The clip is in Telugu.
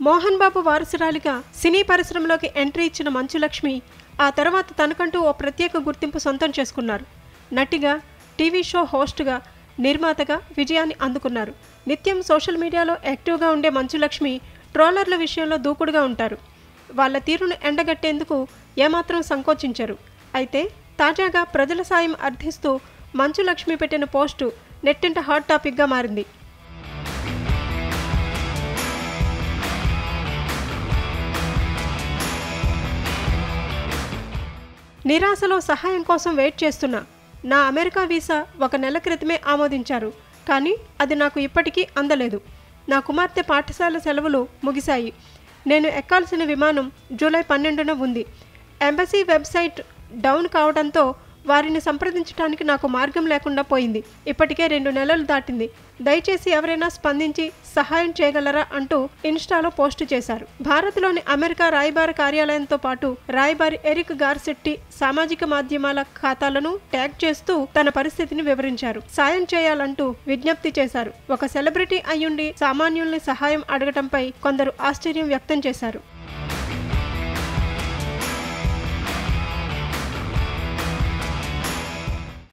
మోహన్ బాబు వారసురాలిగా సినీ పరిశ్రమలోకి ఎంట్రీ ఇచ్చిన మంచు లక్ష్మి ఆ తర్వాత తనకంటూ ఓ ప్రత్యేక గుర్తింపు సొంతం చేసుకున్నారు. నటిగా, టీవీ షో హోస్ట్గా, నిర్మాతగా విజయాన్ని అందుకున్నారు. నిత్యం సోషల్ మీడియాలో యాక్టివ్గా ఉండే మంచు లక్ష్మి ట్రోలర్ల విషయంలో దూకుడుగా ఉంటారు. వాళ్ళ తీరును ఎండగట్టేందుకు ఏమాత్రం సంకోచించరు. అయితే తాజాగా ప్రజల సాయం అర్థిస్తూ మంచు లక్ష్మి పెట్టిన పోస్టు నెట్టింట హాట్ టాపిక్గా మారింది. నిరాశలో సహాయం కోసం వెయిట్ చేస్తున్నా. నా అమెరికా వీసా 1 నెల క్రితమే ఆమోదించారు, కానీ అది నాకు ఇప్పటికీ అందలేదు. నా కుమార్తె పాఠశాల సెలవులు ముగిశాయి. నేను ఎక్కాల్సిన విమానం జూలై 12న ఉంది. ఎంబసీ వెబ్సైట్ డౌన్ కావడంతో వారిని సంప్రదించడానికి నాకు మార్గం లేకుండా పోయింది. ఇప్పటికే 2 నెలలు దాటింది. దయచేసి ఎవరైనా స్పందించి సహాయం చేయగలరా అంటూ ఇన్స్టాలో పోస్టు చేశారు. భారత్లోని అమెరికా రాయబార కార్యాలయంతో పాటు రాయబారి ఎరిక్ గార్సెట్టి సామాజిక మాధ్యమాల ఖాతాలను ట్యాగ్ చేస్తూ తన పరిస్థితిని వివరించారు. సాయం చేయాలంటూ విజ్ఞప్తి చేశారు. ఒక సెలబ్రిటీ అయ్యుండి సామాన్యుల్ని సహాయం అడగటంపై కొందరు ఆశ్చర్యం వ్యక్తం చేశారు.